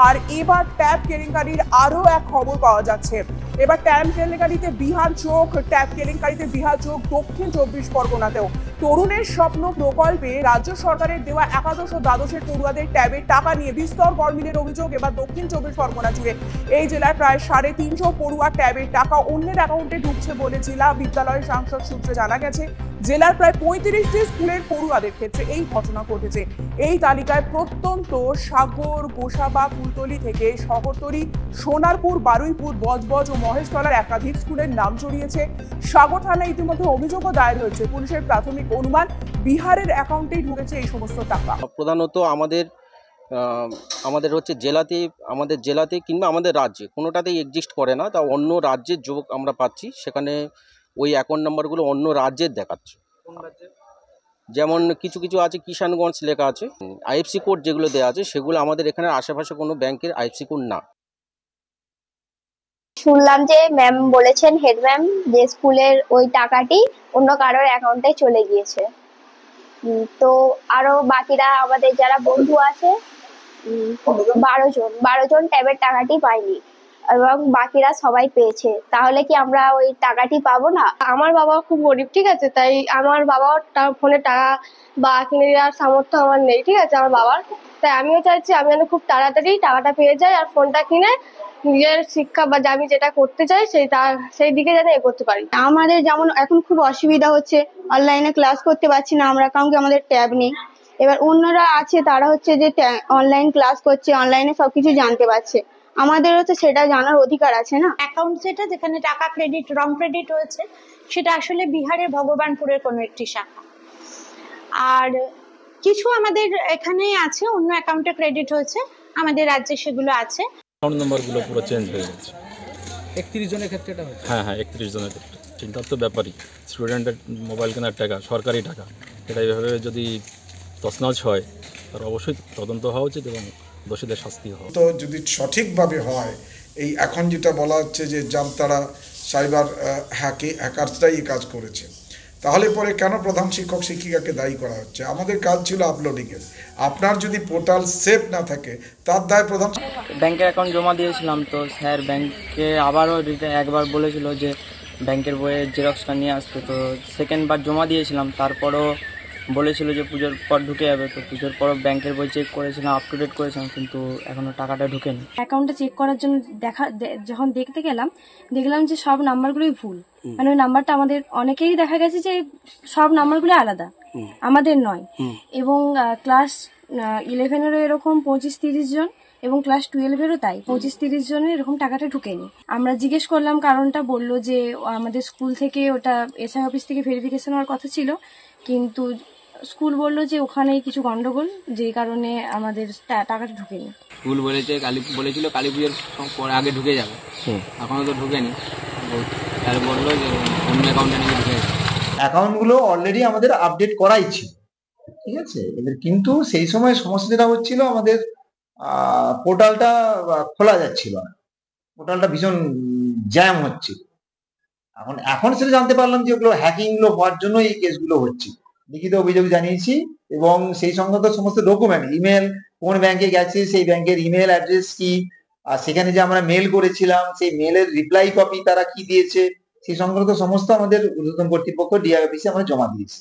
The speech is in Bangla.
আর এবার ট্যাব কেলেঙ্কারির আরো এক খবর পাওয়া যাচ্ছে। এবার ট্যাব কেলেঙ্কারিতে বিহার চোখ, ট্যাব কেলেঙ্কারিতে বিহার চোখ দক্ষিণ 24 পরগনাতেও। তরুণের স্বপ্ন প্রকল্পে রাজ্য সরকারের দেওয়া একাদশ ও দ্বাদশের পড়ুয়াদের ট্যাবের টাকা নিয়ে বিস্তর গরমিলের অভিযোগ এবার দক্ষিণ 24 পরগনা জুড়ে। এই জেলায় প্রায় 350 পড়ুয়া ট্যাবের টাকা অন্যের অ্যাকাউন্টে ঢুকছে বলে জেলা বিদ্যালয় সাংসদ সূত্রে জানা গেছে। জেলার প্রায় 35টি স্কুলের পড়ুয়াদের ক্ষেত্রে এই ঘটনা ঘটেছে। এই তালিকায় প্রত্যন্ত সাগর, গোসাবা, কুলতলি থেকে শহরতলি, সোনারপুর, বারুইপুর, বজবজ ও মহেশতলার একাধিক স্কুলের নাম জড়িয়েছে। সাগর থানায় ইতিমধ্যে অভিযোগও দায়ের হয়েছে। পুলিশের প্রাথমিক অনুমান বিহারের অ্যাকাউন্টেই ঢুকেছে এই সমস্ত টাকা। প্রধানত আমাদের হচ্ছে আমাদের জেলাতে কিংবা আমাদের রাজ্যে কোনোটাতেই এক্সিস্ট করে না। তা অন্য রাজ্যের যুবক আমরা পাচ্ছি, সেখানে ওই অ্যাকাউন্ট নাম্বারগুলো অন্য রাজ্যের দেখাচ্ছে। যেমন কিছু কিছু আছে কিষানগঞ্জ লেখা আছে, আইএফসি কোড যেগুলো দেওয়া আছে সেগুলো আমাদের এখানে আশেপাশে কোনো ব্যাংকের আইএফসি কোড না। শুনলাম যে ম্যাম বলেছেন, হেড ম্যাম, যে স্কুলের ওই টাকাটি অন্য কারোর অ্যাকাউন্টে চলে গিয়েছে। তো আরো বাকিরা আমাদের যারা বন্ধু আছে 12 জন ট্যাবের টাকাটি পায়নি এবং বাকিরা সবাই পেয়েছে। তাহলে কি আমরা ওই টাকাটি পাবো না? আমার বাবা খুব গরিব, ঠিক আছে, তাই আমার বাবার ফোনে টাকা বা কিনে দেওয়ার সামর্থ্য আমার নেই, ঠিক আছে, আমার বাবার। তাই আমিও চাইছি আমি যেন খুব তাড়াতাড়ি টাকাটা পেয়ে যাই আর ফোনটা কিনে নিজের শিক্ষা বা আমি যেটা করতে চাই সেই দিকে যেন এগোতে পারি। আমাদের যেমন এখন খুব অসুবিধা হচ্ছে, অনলাইনে ক্লাস করতে পারছি না আমরা, কারণ কি আমাদের ট্যাব নেই। এবার অন্যরা আছে, তারা হচ্ছে যে অনলাইন ক্লাস করছে, অনলাইনে সবকিছু জানতে পারছে। আমাদেরও তো সেটা জানার অধিকার আছে না। অ্যাকাউন্ট যেটা যেখানে টাকা ক্রেডিট, রং ক্রেডিট হয়েছে, সেটা আসলে বিহারের ভগবানপুরের কোনো একটি শাখা। আর কিছু আমাদের এখানে আছে, অন্য অ্যাকাউন্টে ক্রেডিট হয়েছে, আমাদের রাজ্যে সেগুলো আছে। অ্যাকাউন্ট নাম্বারগুলো পুরো চেঞ্জ হয়ে গেছে। 31 জনের ক্ষেত্রে এটা হয়েছে? হ্যাঁ, 31 জনের ক্ষেত্রে। চিন্তার তো ব্যাপারই, স্টুডেন্টের মোবাইল কেনার টাকা, সরকারি টাকা, এটা এইভাবে যদি তছনছ হয় তার অবশ্যই তদন্ত হওয়া উচিত এবং দোষীদের শাস্তি হওয়া। তো যদি সঠিকভাবে হয়, এই এখন যেটা বলা হচ্ছে যে জামতারা সাইবার হ্যাকার্সরাই এই কাজ করেছে, তাহলে পরে কেন প্রধান শিক্ষক শিক্ষিকাকে দায়ী করা হচ্ছে? আমাদের কাজ ছিল আপলোডিংয়ের। আপনার যদি পোর্টাল সেফ না থাকে তার দায় প্রধান। ব্যাংকের অ্যাকাউন্ট জমা দিয়েছিলাম, তো স্যার ব্যাংকে আবারও একবার বলেছিল যে ব্যাংকের বইয়ের জেরক্সটা নিয়ে আসতে। তো সেকেন্ডবার জমা দিয়েছিলাম, তারপরও বলেছিল যে পুজোর পর ঢুকে যাবে। তো পুজোর পরও ব্যাংকের বই চেক করেছিলাম, আপ টু ডেট করেছিলাম, কিন্তু এখনও টাকাটা ঢুকেনি। অ্যাকাউন্টটা চেক করার জন্য যখন দেখতে গেলাম, দেখলাম যে সব নাম্বারগুলোই ভুল। মানে ওই নাম্বারটা আমাদের অনেকেরই দেখা গেছে যে সব নাম্বারগুলো আলাদা, আমাদের নয়। এবং ক্লাস 11-এরও এরকম 25-30 জন এবং ক্লাস 12-এরও তাই 25-30 জনের এরকম টাকাটা ঢুকেনি। আমরা জিজ্ঞেস করলাম কারণটা, বললো যে আমাদের স্কুল থেকে ওটা এসআই অফিস থেকে ভেরিফিকেশন হওয়ার কথা ছিল, কিন্তু স্কুল বললো যে ওখানেই কিছু গন্ডগোল, যে কারণে আমাদের টাকাটা ঢুকেনি। স্কুল বলেছিল কালী পুজোর পরে আগে ঢুকে যাবে, এখনো তো ঢুকেনি। স্যার বললো যে অন্য অ্যাকাউন্টে নাকি ঢুকে যাবে। অ্যাকাউন্টগুলো অলরেডি আমাদের আপডেট করাই ছিল, ঠিক আছে। এবার কিন্তু সেই সময় সমস্যা যেটা হচ্ছিল, আমাদের পোর্টালটা খোলা যাচ্ছিল না, পোর্টালটা ভীষণ জ্যাম হচ্ছিল। এখন সেটা জানতে পারলাম যে ওগুলো হ্যাকিংগুলো হওয়ার জন্য এই কেসগুলো হচ্ছে। লিখিত অভিযোগ জানিয়েছি এবং সেই সংক্রান্ত সমস্ত ডকুমেন্ট, ইমেল, কোন ব্যাংকে গেছে, সেই ব্যাংকের ইমেল অ্যাড্রেস কি, আর সেখানে যে আমরা মেল করেছিলাম সেই মেলের রিপ্লাই কপি তারা কি দিয়েছে, সেই সংক্রান্ত সমস্ত আমাদের ঊর্ধ্বতন কর্তৃপক্ষ ডিআই অফিসে আমরা জমা দিয়েছি।